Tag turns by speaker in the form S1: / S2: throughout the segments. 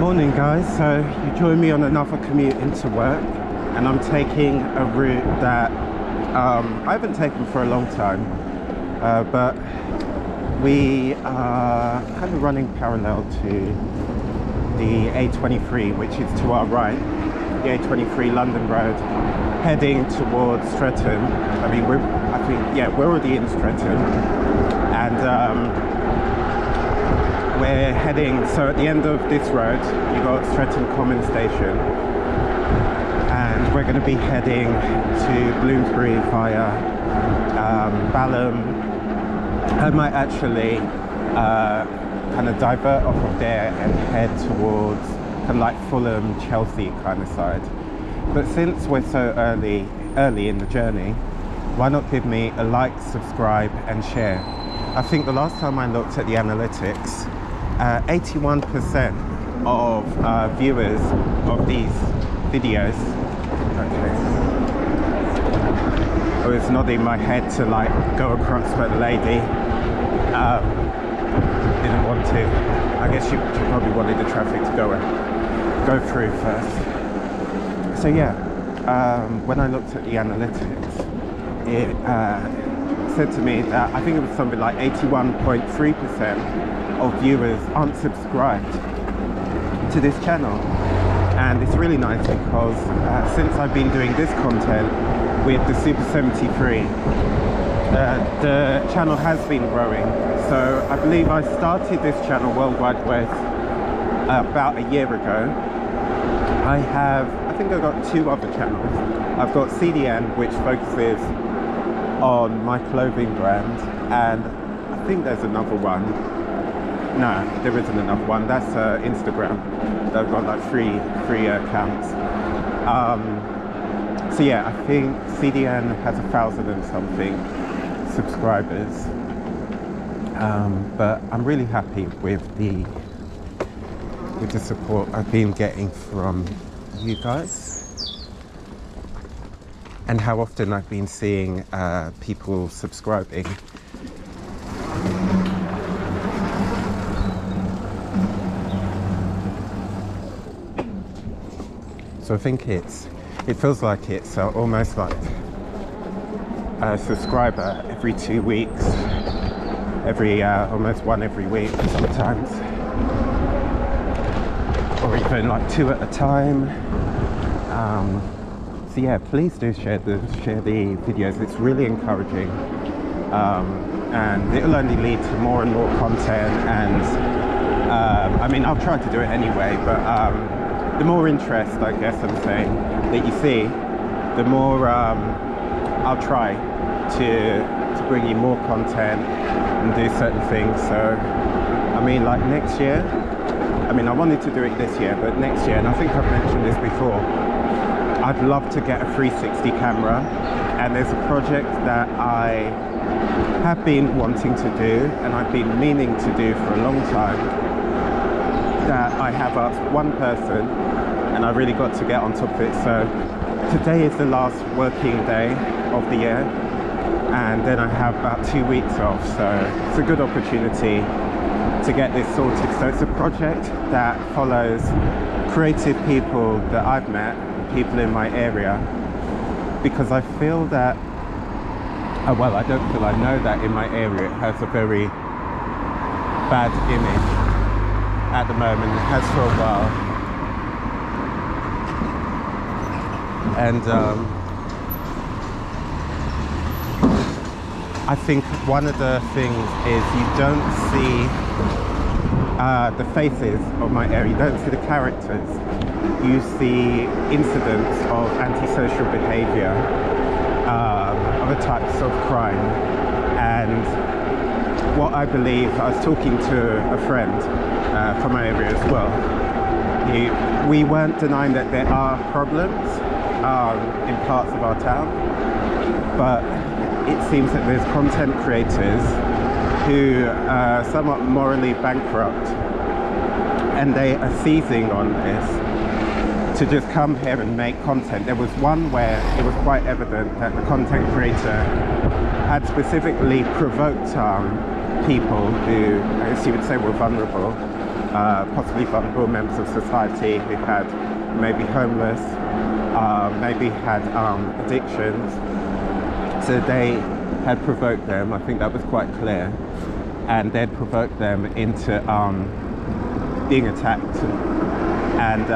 S1: Morning guys, so you join me on another commute into work, and I'm taking a route that I haven't taken for a long time, but we are kind of running parallel to the A23, which is to our right, the A23 London Road, heading towards Streatham. I mean, we're already in Streatham, and we're heading, so at the end of this road, you've got Streatham Common station, and we're going to be heading to Bloomsbury via Balham. I might actually kind of divert off of there and head towards kind of like Fulham, Chelsea kind of side. But since we're so early in the journey, why not give me a like, subscribe and share? I think the last time I looked at the analytics, 81% of viewers of these videos, okay, I was nodding my head to like go across, but the lady didn't want to. I guess she probably wanted the traffic to go through first. So yeah, when I looked at the analytics, it said to me that I think it was something like 81.3% of viewers aren't subscribed to this channel. And it's really nice because since I've been doing this content with the Super73, the channel has been growing. So I believe I started this channel, Worldwide West, about a year ago. I think I've got two other channels. I've got CDN, which focuses on my clothing brand, and I think there's another one. No, there isn't another one. That's Instagram. They've got like three accounts. So yeah, I think CDN has 1,000 and something subscribers. But I'm really happy with the support I've been getting from you guys, and how often I've been seeing people subscribing. So I think it feels like it's almost like a subscriber every 2 weeks, almost one every week sometimes, or even like two at a time. So yeah, please do share the videos. It's really encouraging, and it'll only lead to more and more content. And I mean, I'll try to do it anyway, but the more interest, I guess I'm saying, that you see, the more I'll try to bring you more content and do certain things. So I mean, like next year, I mean, I wanted to do it this year, but next year, and I think I've mentioned this before, I'd love to get a 360 camera, and there's a project that I have been wanting to do, and I've been meaning to do for a long time, that I have asked one person, and I really got to get on top of it. So today is the last working day of the year, and then I have about 2 weeks off, so it's a good opportunity to get this sorted. So it's a project that follows creative people that I've met, people in my area, because I feel that, well, I don't feel, I know that in my area it has a very bad image at the moment. It has for a while. And I think one of the things is you don't see the faces of my area, you don't see the characters, you see incidents of antisocial behaviour, other types of crime. And what I believe, I was talking to a friend from my area as well, we weren't denying that there are problems in parts of our town, but it seems that there's content creators who are somewhat morally bankrupt, and they are seizing on this to just come here and make content. There was one where it was quite evident that the content creator had specifically provoked people who, I guess you would say, were vulnerable, possibly vulnerable members of society who had maybe homeless, maybe had addictions. So they had provoked them, I think that was quite clear, and they'd provoked them into being attacked. And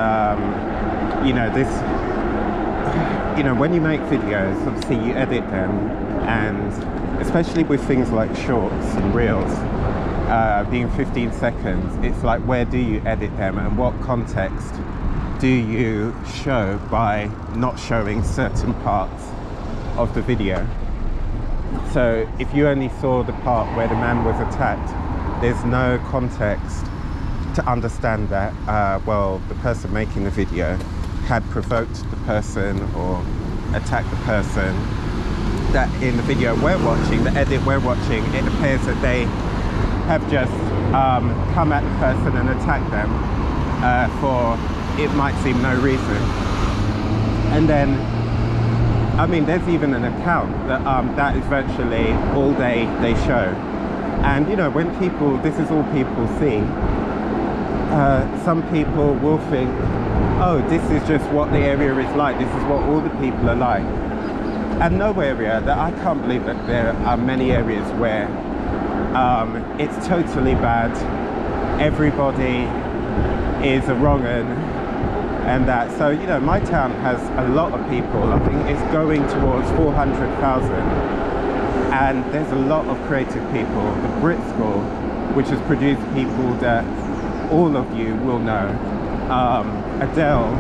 S1: when you make videos, obviously you edit them, and especially with things like shorts and reels, being 15 seconds, it's like, where do you edit them, and what context do you show by not showing certain parts of the video? So if you only saw the part where the man was attacked, there's no context to understand that, the person making the video had provoked the person or attacked the person. That in the video we're watching, the edit we're watching, it appears that they have just come at the person and attacked them for, it might seem, no reason. And then, I mean, there's even an account that that is virtually all they show. And when people, this is all people see, some people will think, oh, this is just what the area is like, this is what all the people are like. And no area, that I can't believe that there are many areas where it's totally bad, everybody is a wrong 'un, and that. So, my town has a lot of people. I think it's going towards 400,000, and there's a lot of creative people. The Brixton, which has produced people that all of you will know, Adele,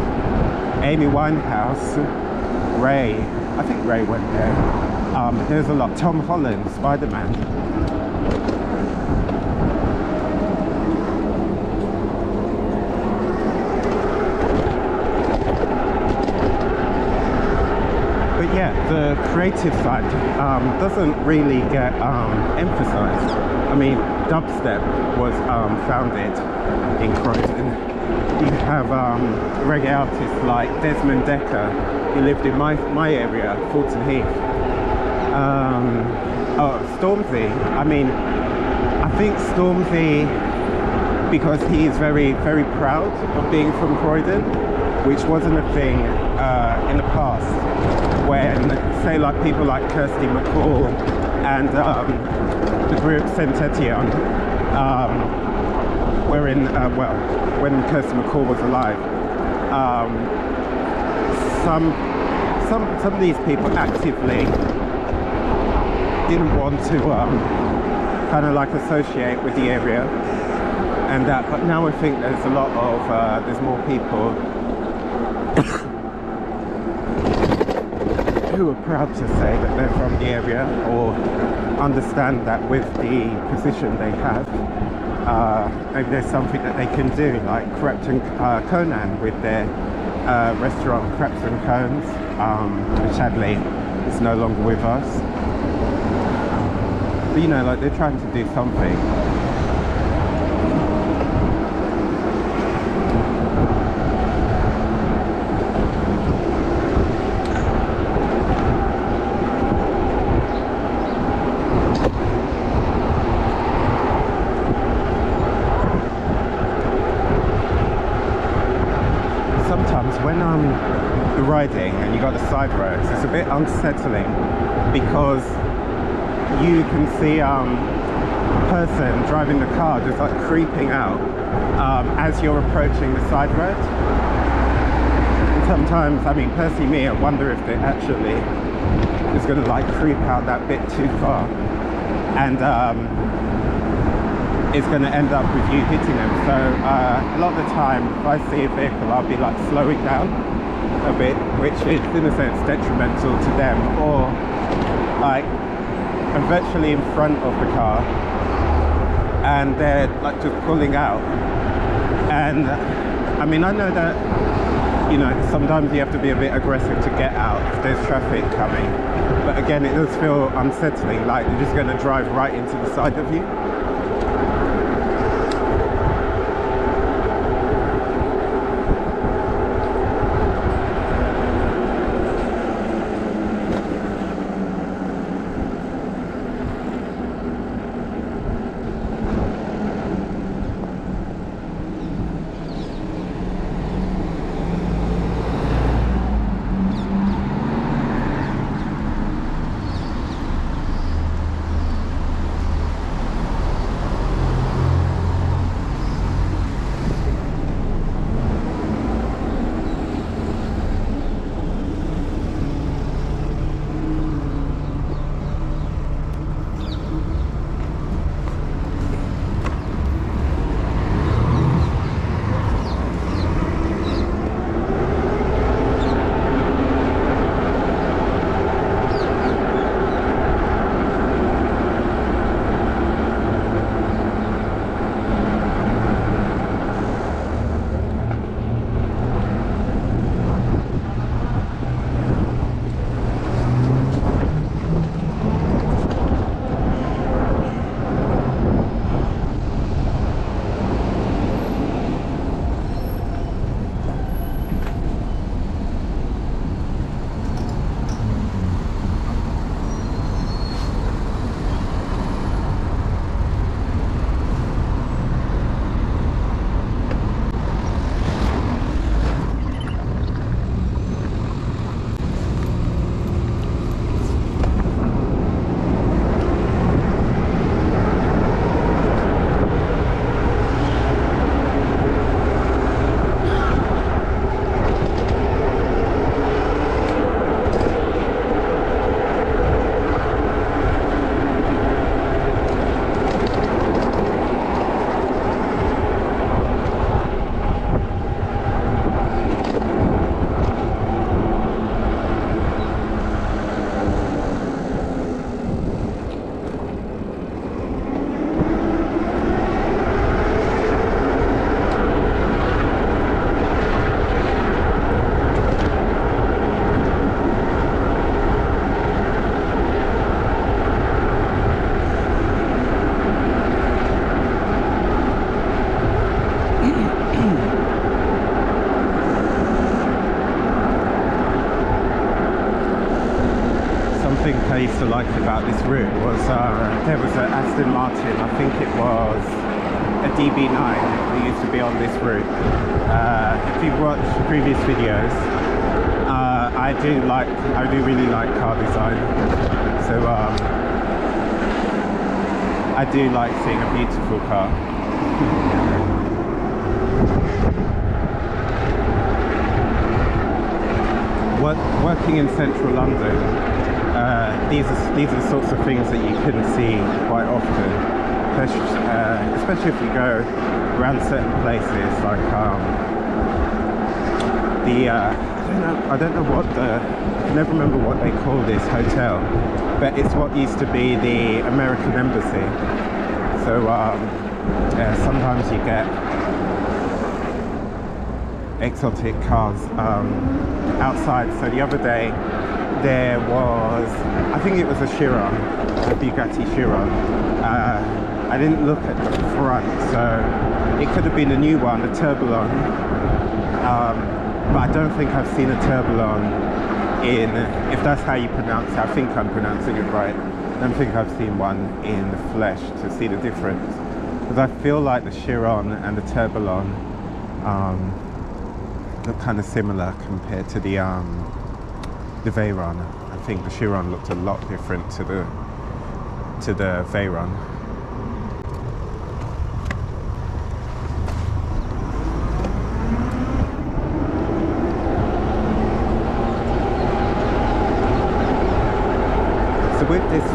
S1: Amy Winehouse, Ray, I think Ray went there, there's a lot, Tom Holland, Spider-Man. Yeah, the creative side doesn't really get emphasized. I mean, dubstep was founded in Croydon. You have reggae artists like Desmond Decker, who lived in my area, Fulton Heath. Stormzy. I mean, I think Stormzy, because he is very, very proud of being from Croydon, which wasn't a thing in the past, when, say, like people like Kirsty McCall and the group Saint-Etienne were in, when Kirsty McCall was alive, some of these people actively didn't want to kind of like associate with the area and that, but now I think there's a lot of, there's more people who are proud to say that they're from the area, or understand that with the position they have, maybe there's something that they can do, like Crept and Conan with their restaurant Crepes and Cones, which sadly is no longer with us. But like they're trying to do something. Riding and you got the side roads, it's a bit unsettling because you can see a person driving the car just like creeping out as you're approaching the side road. And sometimes, I mean, personally me, I wonder if they actually is going to like creep out that bit too far, and it's going to end up with you hitting them. So a lot of the time if I see a vehicle, I'll be like slowing down a bit, which is in a sense detrimental to them, or like I'm virtually in front of the car and they're like just pulling out. And I mean, I know that sometimes you have to be a bit aggressive to get out if there's traffic coming, but again it does feel unsettling, like they're just going to drive right into the side of you. used to like about this route was there was an Aston Martin, I think it was a DB9 that used to be on this route. If you've watched previous videos, I do really like car design, so I do like seeing a beautiful car. Working in central London, these are the sorts of things that you couldn't see quite often, especially if you go around certain places like I don't know what I can never remember what they call this hotel, but it's what used to be the American Embassy. So sometimes you get exotic cars outside. So the other day there was, I think it was a Chiron, a Bugatti Chiron. I didn't look at the front, so it could have been a new one, a Tourbillon. But I don't think I've seen a Tourbillon in, if that's how you pronounce it, I think I'm pronouncing it right. I don't think I've seen one in the flesh to see the difference. Because I feel like the Chiron and the Tourbillon look kind of similar compared to the Veyron. I think the Chiron looked a lot different to the Veyron. So with this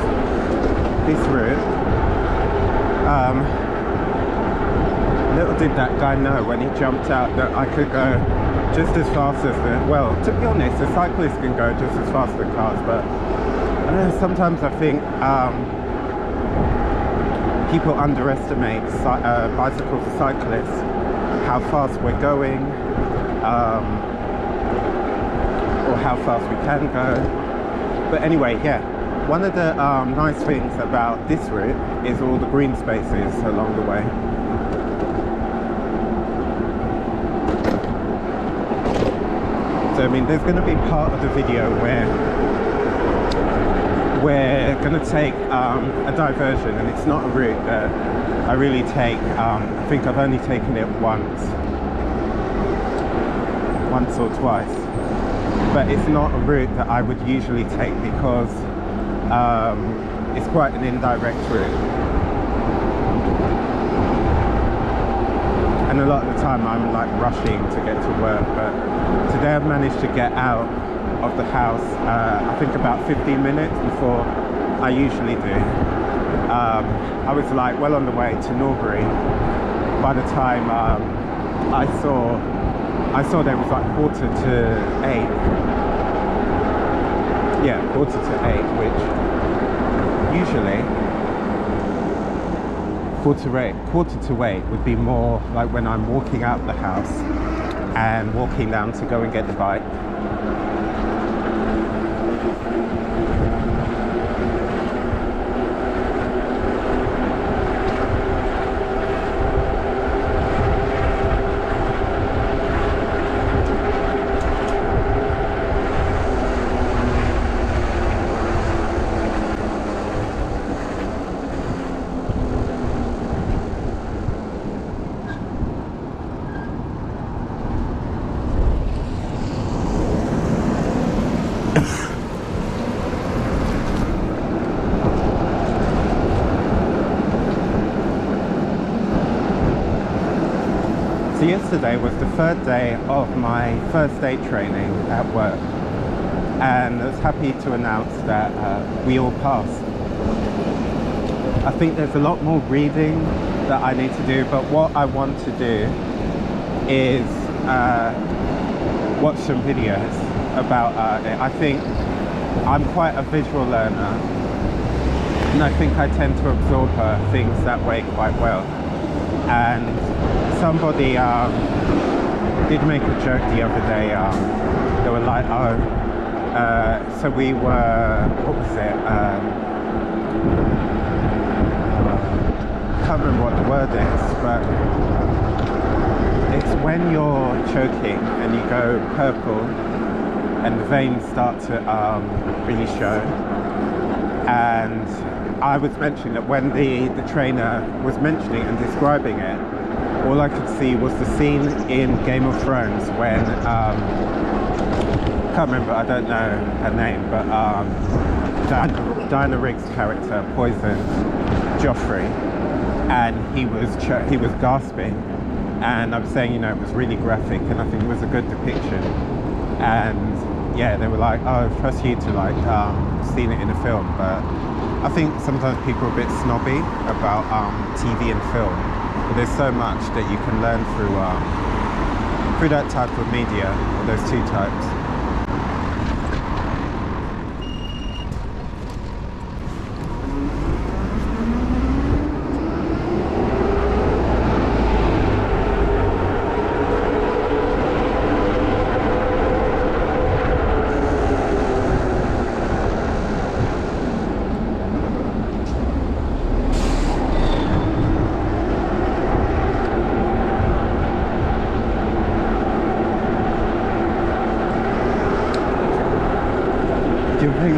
S1: route, little did that guy know when he jumped out that I could go just as fast as well, to be honest, the cyclists can go just as fast as the cars, but sometimes I think people underestimate bicycles and cyclists, how fast we're going, or how fast we can go. But anyway, yeah, one of the nice things about this route is all the green spaces along the way. So, I mean, there's going to be part of the video where we're going to take a diversion, and it's not a route that I really take. I think I've only taken it once or twice, but it's not a route that I would usually take because it's quite an indirect route. And a lot of the time I'm like rushing to get to work, but today I've managed to get out of the house I think about 15 minutes before I usually do. I was like well on the way to Norbury by the time I saw there was like 7:45. Yeah, 7:45, which usually 7:45 would be more like when I'm walking out the house and walking down to go and get the bike. So yesterday was the third day of my first day training at work, and I was happy to announce that we all passed. I think there's a lot more reading that I need to do, but what I want to do is watch some videos about it. I think I'm quite a visual learner, and I think I tend to absorb things that way quite well. And somebody did make a joke the other day. They were like, oh, so we were, what was it? I can't remember what the word is, but it's when you're choking and you go purple and the veins start to really show. And I was mentioning that when the trainer was mentioning and describing it, all I could see was the scene in Game of Thrones when, can't remember, I don't know her name, but Diana Rigg's character poisoned Joffrey, and he was gasping, and I was saying, you know, it was really graphic, and I think it was a good depiction. And yeah, they were like, oh, trust you to like seen it in a film, but I think sometimes people are a bit snobby about TV and film, but there's so much that you can learn through that type of media, or those two types.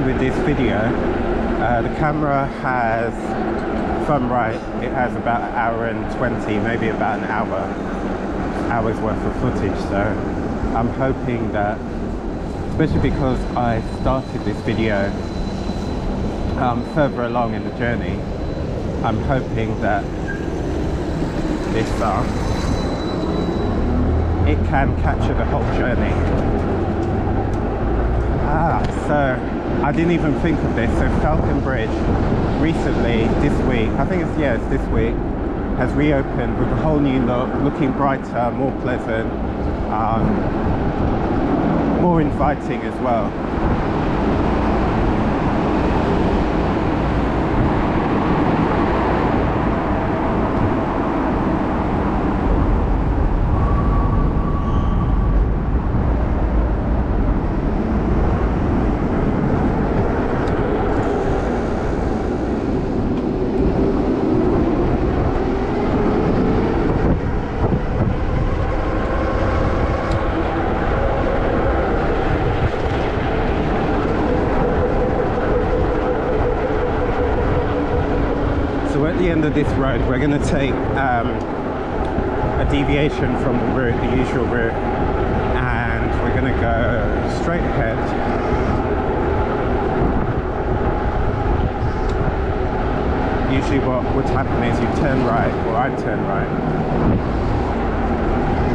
S1: With this video, the camera has, if I'm right, it has about an hour and 20, maybe about an hour's worth of footage. So I'm hoping that, especially because I started this video further along in the journey, I'm hoping that this it can capture the whole journey. So I didn't even think of this. So Falcon Bridge recently, this week, I think it's this week, has reopened with a whole new look, looking brighter, more pleasant, more inviting as well. End of this road, we're going to take a deviation from the route, the usual route, and we're going to go straight ahead. Usually what would happen is you turn right, or I turn right,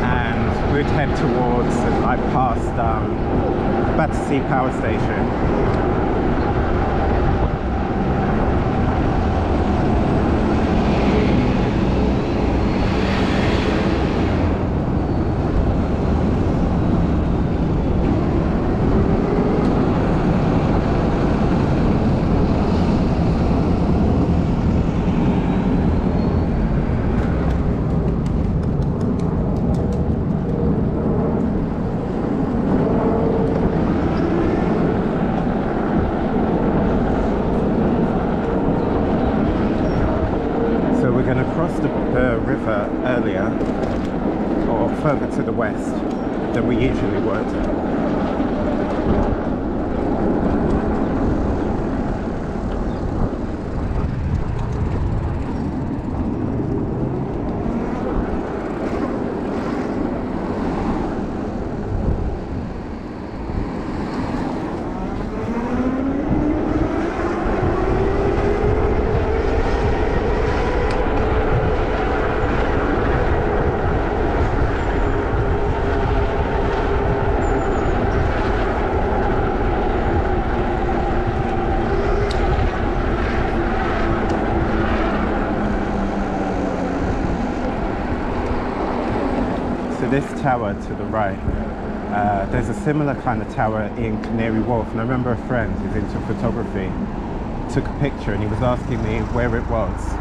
S1: and we'd head towards, like past Battersea Power Station. Earlier, or further to the west than we usually would. This tower to the right, there's a similar kind of tower in Canary Wharf, and I remember a friend who's into photography took a picture and he was asking me where it was,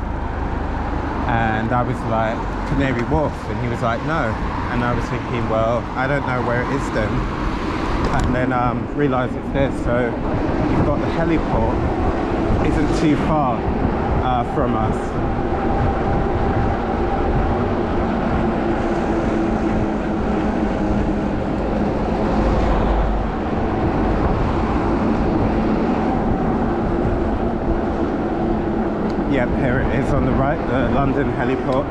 S1: and I was like, Canary Wharf, and he was like, no, and I was thinking, well, I don't know where it is then, and then realised it's there. So you've got the heliport, isn't too far from us. on the right, the London heliport.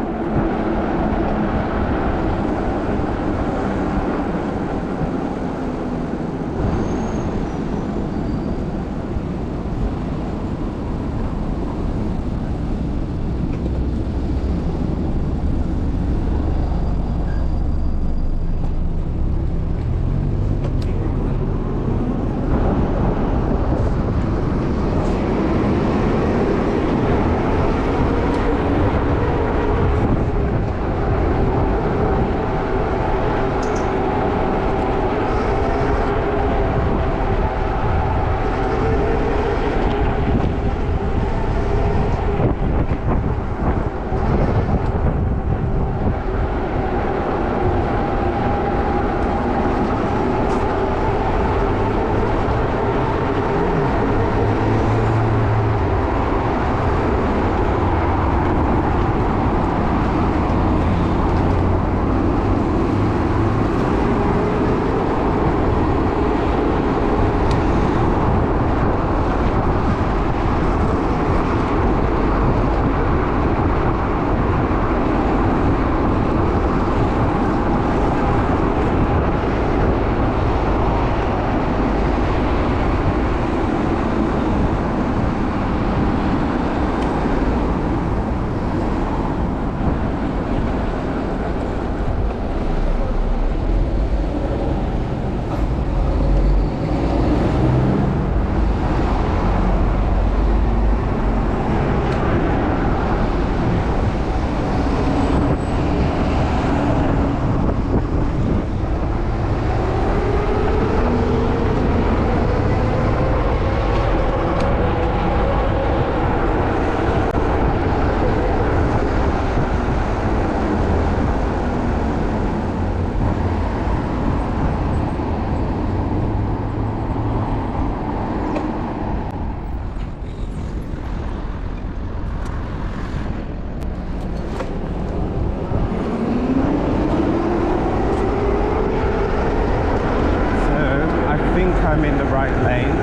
S1: I'm in the right lane.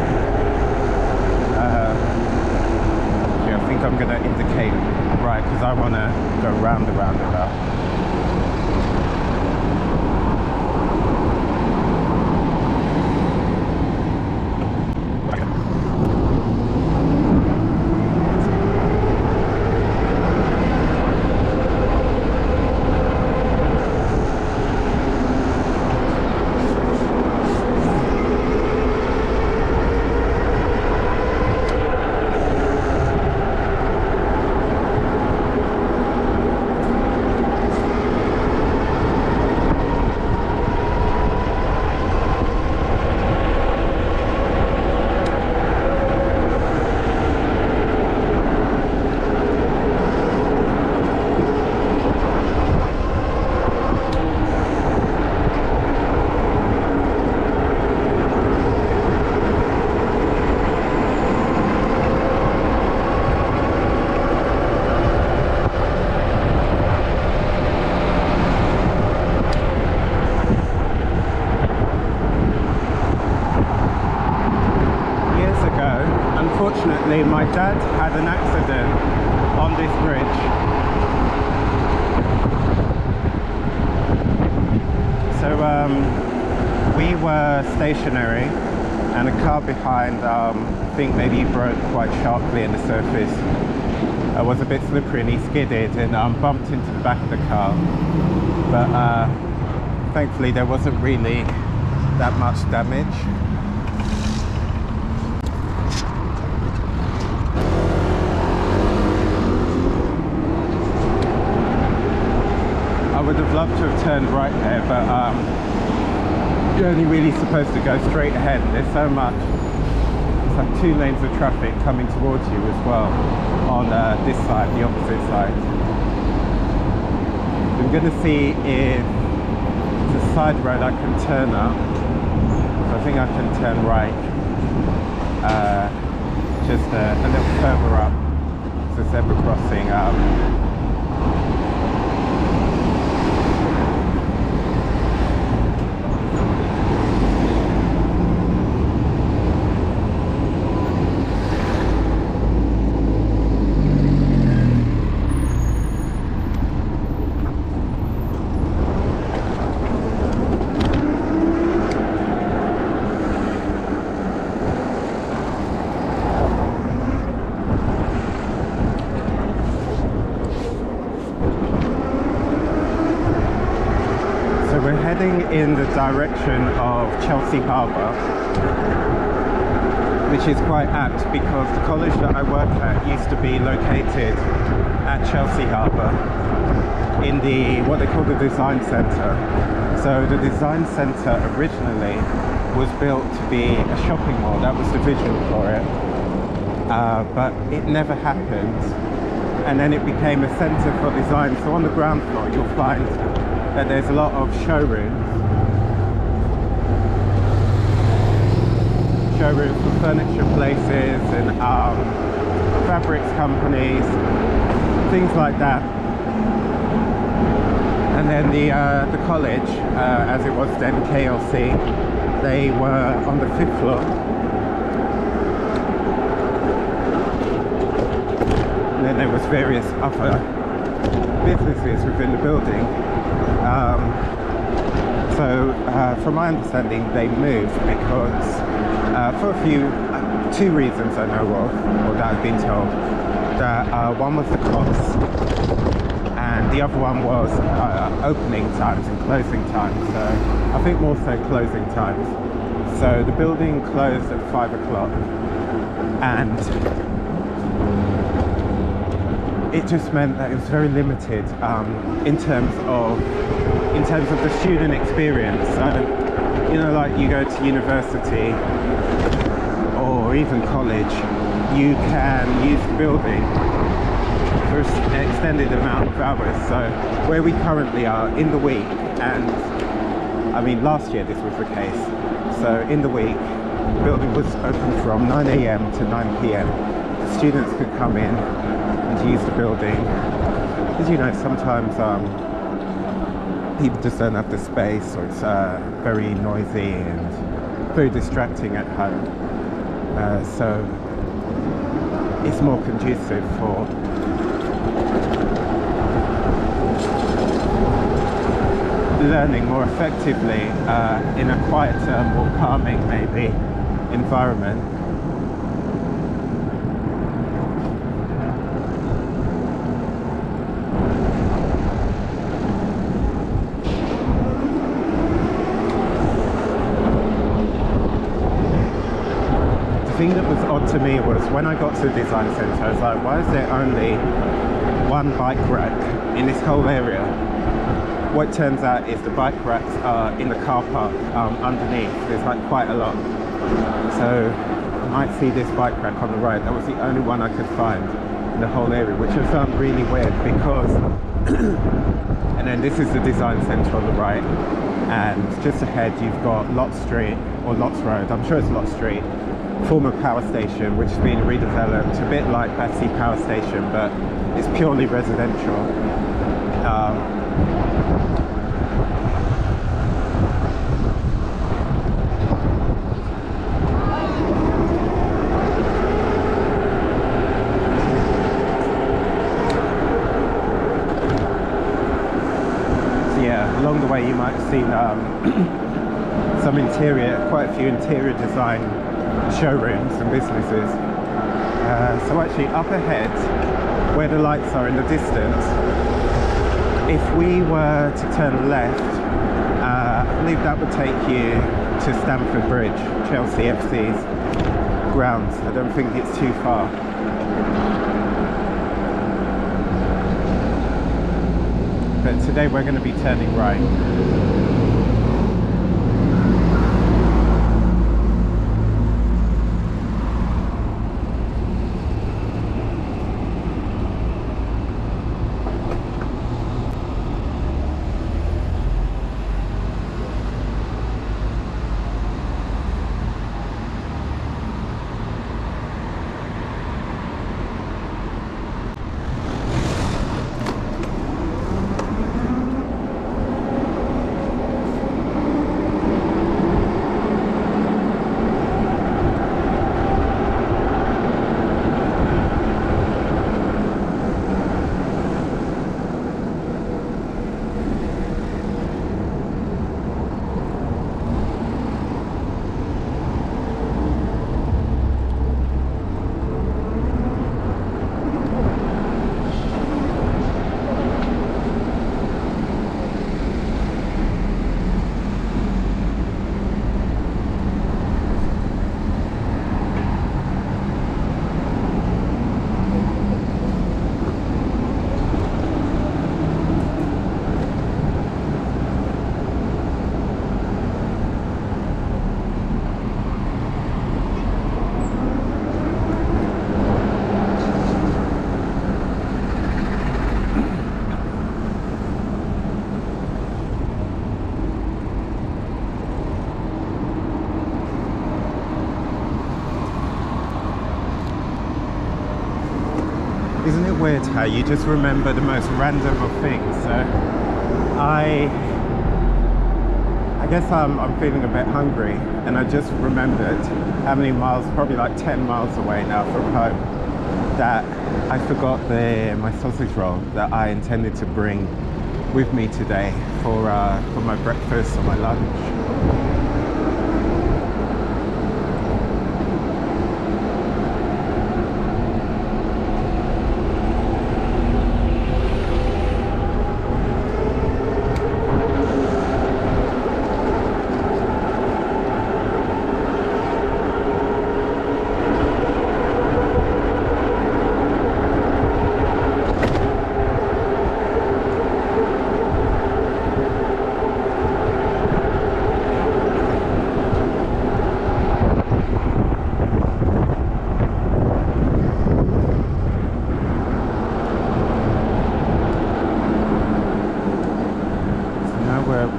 S1: Yeah, I think I'm going to indicate right because I want to go round the roundabout. Unfortunately, my dad had an accident on this bridge. So we were stationary and a car behind, I think maybe broke quite sharply in the surface. It was a bit slippery and he skidded and bumped into the back of the car. But thankfully there wasn't really that much damage. I would have loved to have turned right there, but you're only really supposed to go straight ahead. There's so much, it's like 2 lanes of traffic coming towards you as well on this side, the opposite side. I'm going to see if it's a side road I can turn up. So I think I can turn right, just a little further up. It's a zebra crossing. heading in the direction of Chelsea Harbour, which is quite apt because the college that I work at used to be located at Chelsea Harbour in the what they call the design centre. So the design centre originally was built to be a shopping mall. That was the vision for it, but it never happened, and then it became a centre for design. So on the ground floor you'll find that there's a lot of showrooms for furniture places and fabrics companies, things like that. And then the college, as it was then KLC, they were on the 5th floor. And then there was various other businesses within the building. So from my understanding, they moved because for two reasons I know of, or that I've been told. That one was the cost, and the other one was opening times and closing times. So I think more so closing times. So the building closed at 5 o'clock, and it just meant that it was very limited in terms of the student experience. So, you know, like you go to university or even college, you can use the building for an extended amount of hours. So where we currently are in the week, and I mean last year this was the case, so in the week the building was open from 9 AM to 9 PM. The students could come in and use the building, because you know sometimes people just don't have the space, or it's very noisy and very distracting at home. So it's more conducive for learning more effectively in a quieter, more calming maybe environment. The thing that was odd to me was when I got to the design centre, I was like, why is there only one bike rack in this whole area? What turns out is the bike racks are in the car park underneath. There's like quite a lot. So you might see this bike rack on the right. That was the only one I could find in the whole area, which I found really weird because and then this is the design centre on the right, and just ahead you've got Lot Street, or Lots Road, I'm sure it's Lot Street, former power station which has been redeveloped a bit like Battersea Power Station, but it's purely residential. Along the way you might have seen quite a few interior design showrooms and businesses. So actually up ahead, where the lights are in the distance, if we were to turn left, I believe that would take you to Stamford Bridge, Chelsea FC's grounds. I don't think it's too far. But today we're going to be turning right. weird how you just remember the most random of things. So I guess I'm feeling a bit hungry, and I just remembered how many miles, probably like 10 miles away now from home, that I forgot my sausage roll that I intended to bring with me today for my breakfast or my lunch.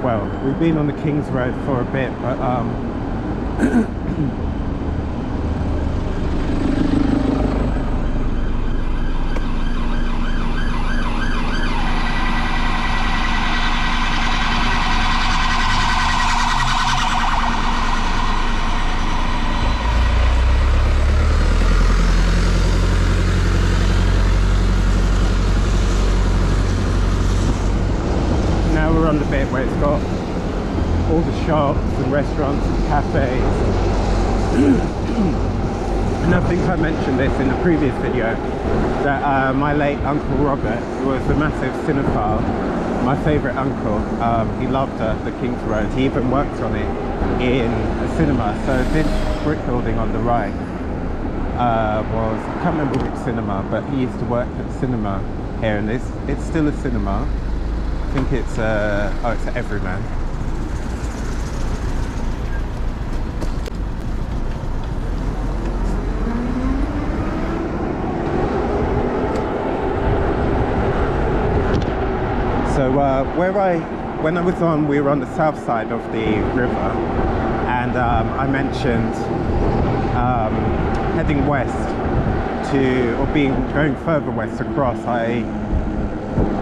S1: Well, we've been on the King's Road for a bit, but now we're on the bit where it's got all the shops and restaurants and cafes. And I think I mentioned this in a previous video, that my late Uncle Robert, who was a massive cinephile, my favourite uncle, he loved the King's Road. He even worked on it in a cinema. So this brick building on the right was, I can't remember which cinema, but he used to work at the cinema here, and it's still a cinema. I think it's it's Everyman. So when I was on, we were on the south side of the river, and I mentioned heading west going further west across. I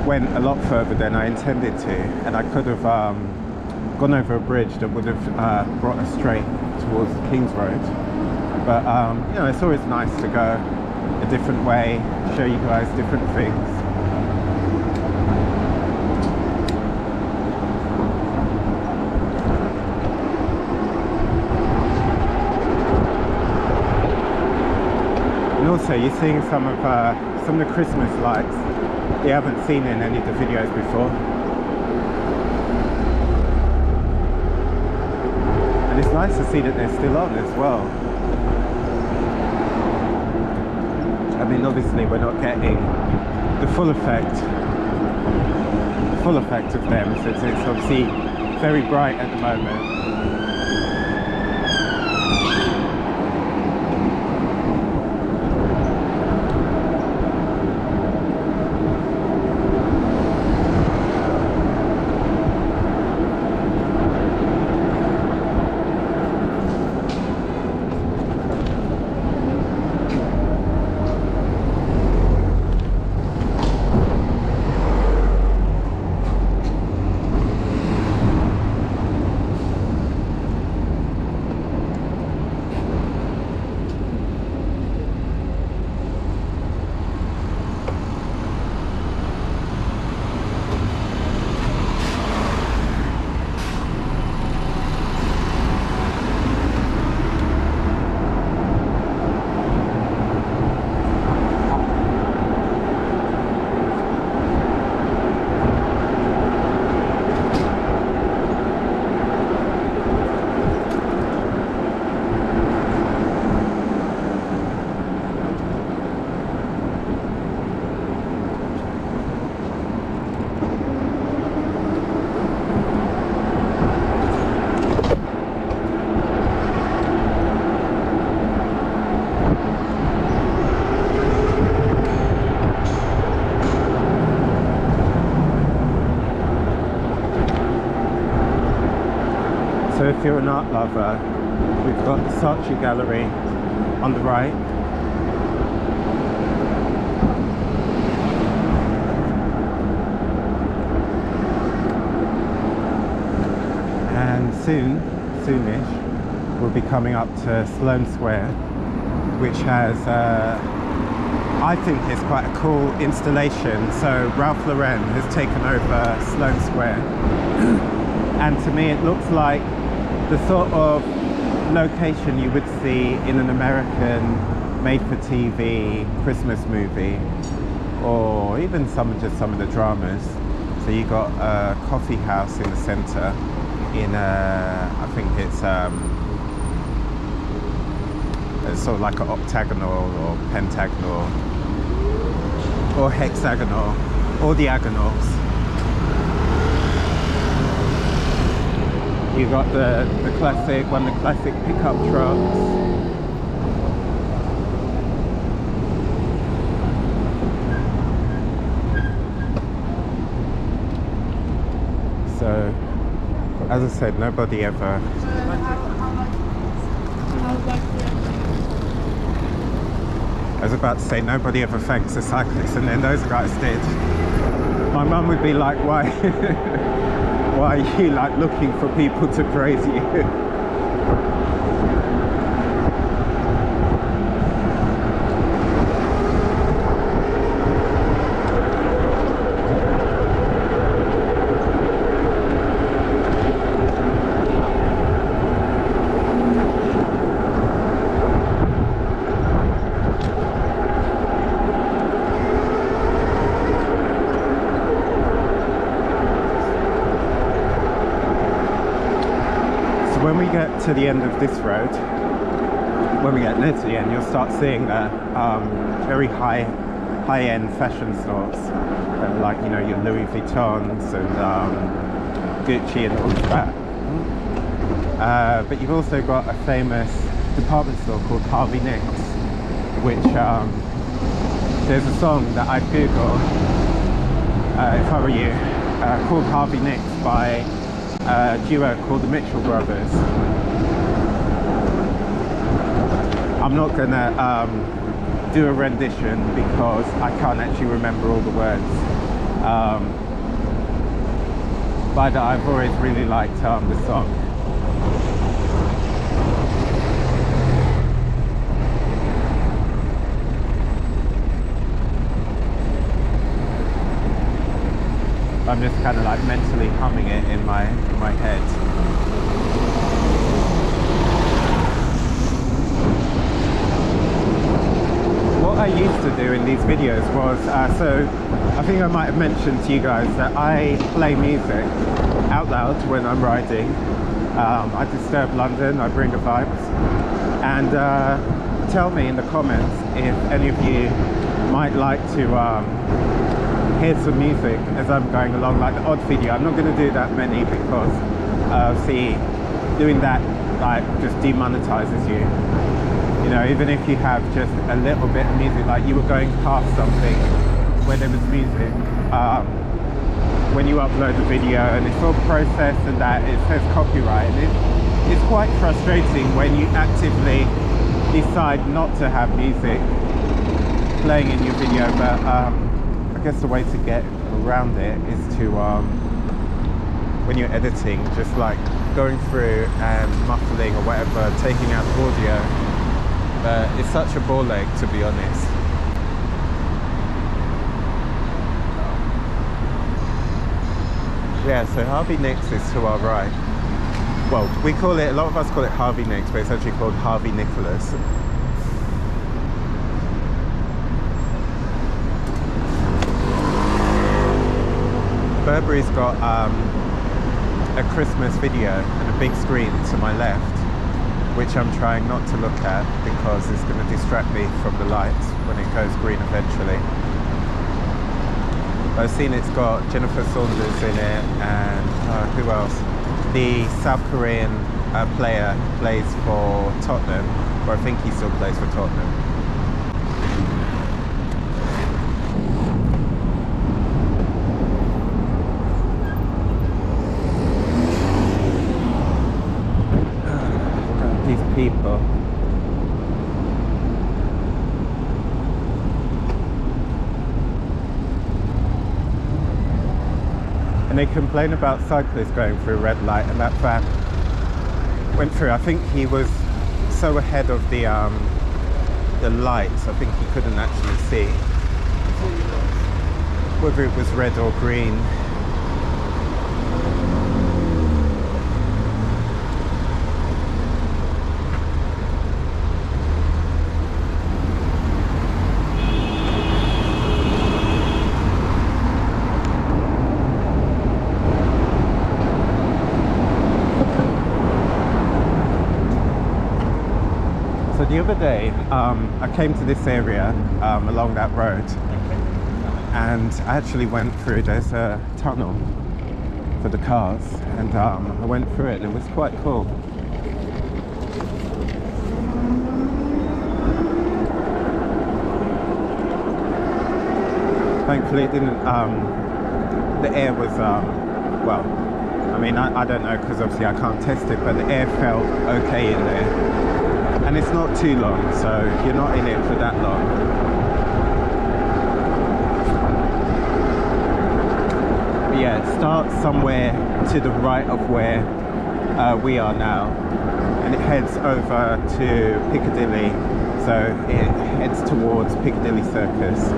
S1: went a lot further than I intended to, and I could have gone over a bridge that would have brought us straight towards the King's Road. But you know, it's always nice to go a different way, show you guys different things. And also, you're seeing some of the Christmas lights you haven't seen in any of the videos before. And it's nice to see that they're still on as well. I mean, obviously we're not getting the full effect of them, since it's obviously very bright at the moment. So if you're an art lover, we've got the Saatchi Gallery on the right. soonish, we'll be coming up to Sloane Square, which has, I think it's quite a cool installation. So Ralph Lauren has taken over Sloane Square, and to me it looks like the sort of location you would see in an American made-for-TV Christmas movie, or even some of the dramas. So you got a coffee house in the centre, in I think it's sort of like an octagonal or pentagonal or hexagonal or diagonals. You got the classic, one of the classic pickup trucks. So, as I said, nobody ever. I was about to say nobody ever thanks a cyclist, and then those guys did. My mum would be like, why? Why are you like looking for people to praise you? When we get to the end of this road, when we get near to the end, you'll start seeing very high-end fashion stores, like, you know, your Louis Vuittons and Gucci and all of that. But you've also got a famous department store called Harvey Nicks, which there's a song that I'd Google if I were you, called Harvey Nicks by a duo called the Mitchell Brothers. I'm not gonna do a rendition because I can't actually remember all the words, but I've always really liked the song. I'm just kind of like mentally humming it in my head. What I used to do in these videos was, so I think I might have mentioned to you guys that I play music out loud when I'm riding. I disturb London, I bring the vibes. And tell me in the comments if any of you might like to hear some music as I'm going along, like the odd video. I'm not going to do that many because see, doing that like just demonetizes you. You know, even if you have just a little bit of music, like you were going past something where there was music, when you upload the video and it's all processed and that, it says copyright, and it's quite frustrating when you actively decide not to have music playing in your video. But I guess the way to get around it is to, when you're editing, just like going through and muffling or whatever, taking out the audio. But it's such a ball ache, to be honest. Yeah, so Harvey Nicks is to our right. Well, we call it, a lot of us call it Harvey Nicks, but it's actually called Harvey Nicholas. Burberry's got a Christmas video and a big screen to my left, which I'm trying not to look at because it's going to distract me from the lights when it goes green eventually. I've seen it's got Jennifer Saunders in it, and who else? The South Korean player plays for Tottenham, or I think he still plays for Tottenham. People. And they complain about cyclists going through a red light, and that van went through. I think he was so ahead of the lights, I think he couldn't actually see whether it was red or green. So the other day, I came to this area along that road, and I actually went through, there's a tunnel for the cars, and I went through it and it was quite cool. Thankfully it didn't, the air was, well, I mean, I don't know, because obviously I can't test it, but the air felt okay in there. And it's not too long, so you're not in it for that long. But yeah, it starts somewhere to the right of where we are now, and it heads over to Piccadilly, so it heads towards Piccadilly Circus.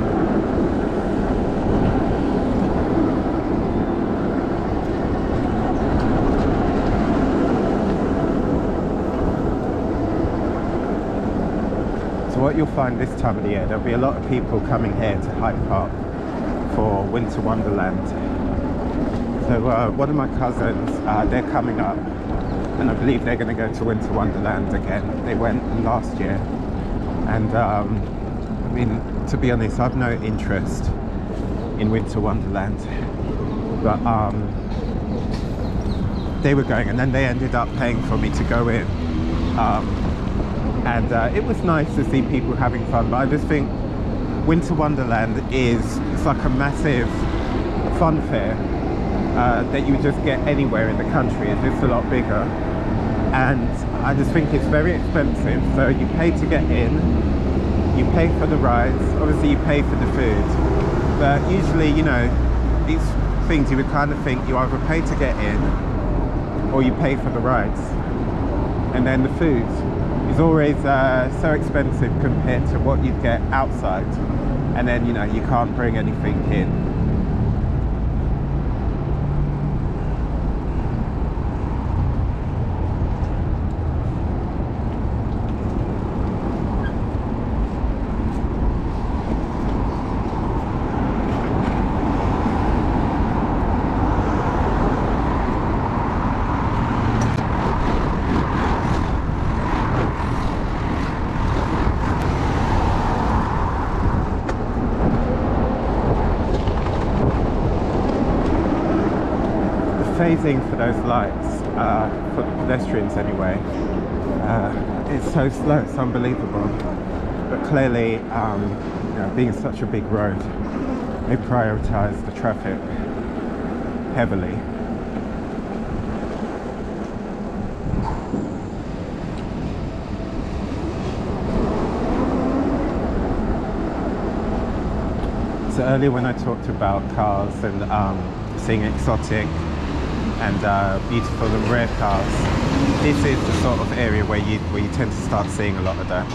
S1: What you'll find this time of the year, there'll be a lot of people coming here to Hyde Park for Winter Wonderland. So one of my cousins, they're coming up, and I believe they're going to go to Winter Wonderland again. They went last year, and I mean, to be honest, I've no interest in Winter Wonderland, but they were going, and then they ended up paying for me to go in. And it was nice to see people having fun, but I just think Winter Wonderland it's like a massive fun fair that you just get anywhere in the country. It's just a lot bigger, and I just think it's very expensive. So you pay to get in, you pay for the rides, obviously you pay for the food, but usually, you know, these things you would kind of think you either pay to get in or you pay for the rides, and then the food is always so expensive compared to what you'd get outside, and then, you know, you can't bring anything in. Phasing for those lights, for the pedestrians anyway, it's so slow, it's unbelievable. But clearly, you know, being such a big road, they prioritise the traffic heavily. So earlier when I talked about cars and seeing exotic and beautiful and rare cars, this is the sort of area where you tend to start seeing a lot of that.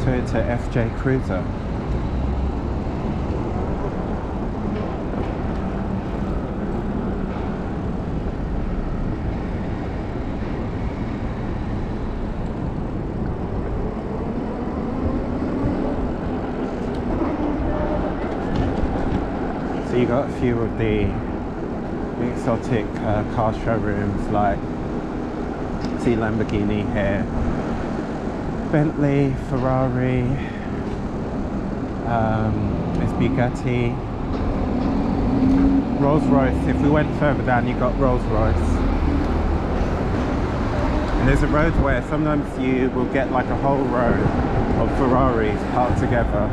S1: Toyota FJ Cruiser. So you got a few of the exotic car showrooms, like see Lamborghini here, Bentley, Ferrari, there's Bugatti, Rolls-Royce. If we went further down, you got Rolls-Royce. And there's a road where sometimes you will get like a whole row of Ferraris parked together.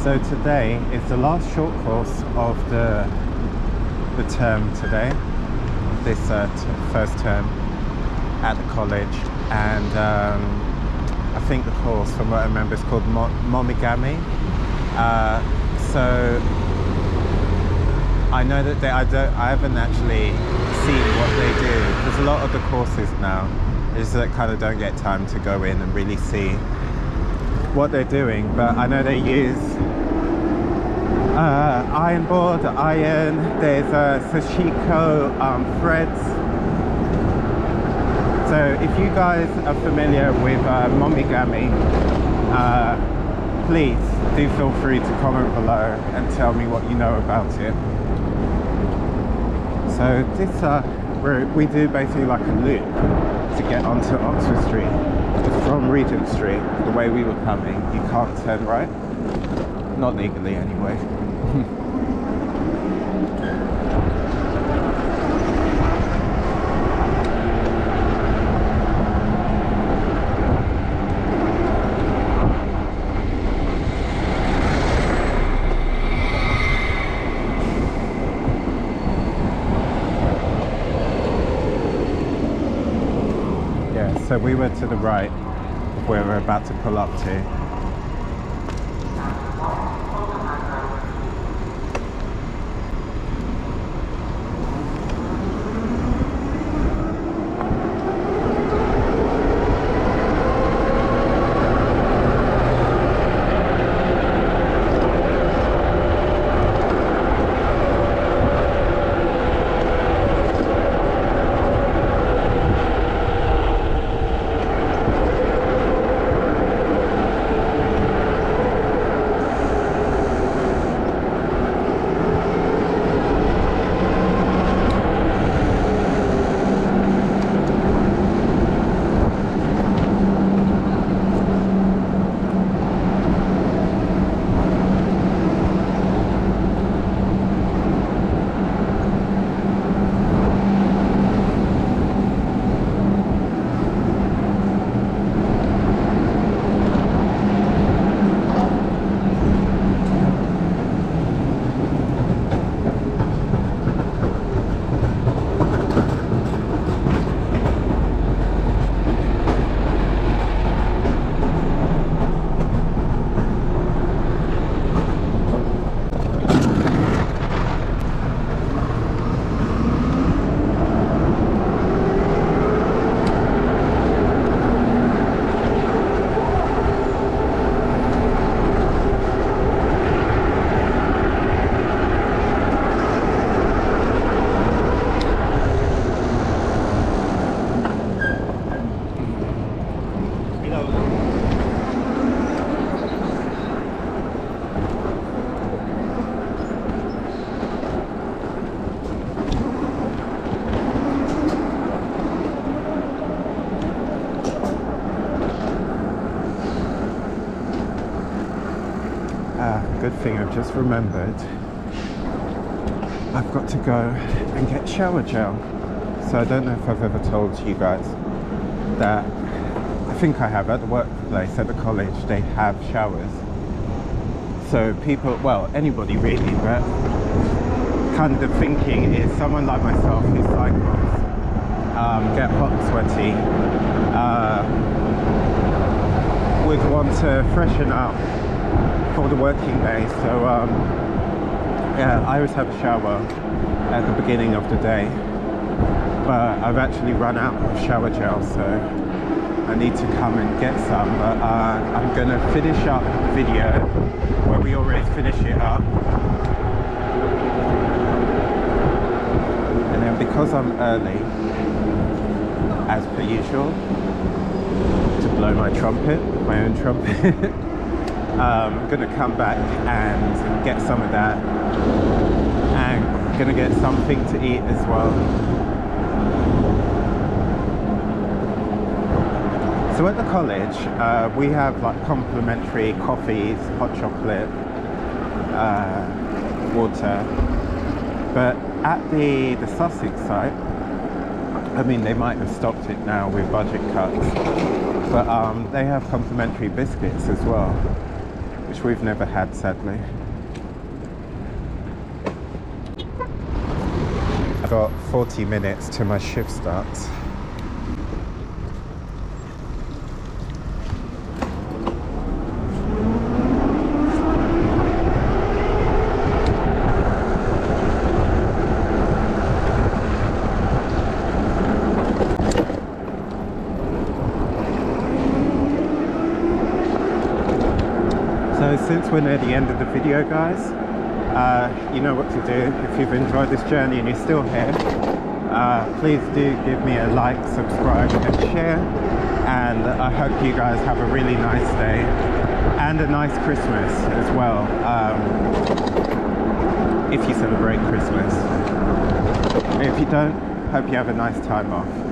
S1: So today is the last short course of the term today, this first term at the college, and I think the course, from what I remember, is called Momigami. So I know that I haven't actually seen what they do, because a lot of the courses now is that kind of don't get time to go in and really see what they're doing, but I know they use iron board, iron, there's Sashiko threads. So if you guys are familiar with Momigami, please do feel free to comment below and tell me what you know about it. So this route, we do basically like a loop to get onto Oxford Street. From Regent Street, the way we were coming, you can't turn right. Not legally anyway. Yeah, so we were to the right where we're about to pull up to. thing I've just remembered. I've got to go and get shower gel. So I don't know if I've ever told you guys that, I think I have, at the workplace, at the college, they have showers. So people, well, anybody really, but kind of the thinking is someone like myself who cycles, get hot and sweaty, would want to freshen up for the working day. So yeah, I always have a shower at the beginning of the day, but I've actually run out of shower gel, so I need to come and get some. But I'm gonna finish up the video where we always finish it up, and then because I'm early, as per usual, to blow my trumpet, my own trumpet, I'm gonna come back and get some of that, and gonna get something to eat as well. So at the college, we have like complimentary coffees, hot chocolate, water. But at the Sussex site, I mean, they might have stopped it now with budget cuts, but they have complimentary biscuits as well, which we've never had, sadly. I've got 40 minutes to my shift starts. So since we're near the end of the video, guys, you know what to do. If you've enjoyed this journey and you're still here, please do give me a like, subscribe and share, and I hope you guys have a really nice day and a nice Christmas as well, if you celebrate Christmas. If you don't, hope you have a nice time off.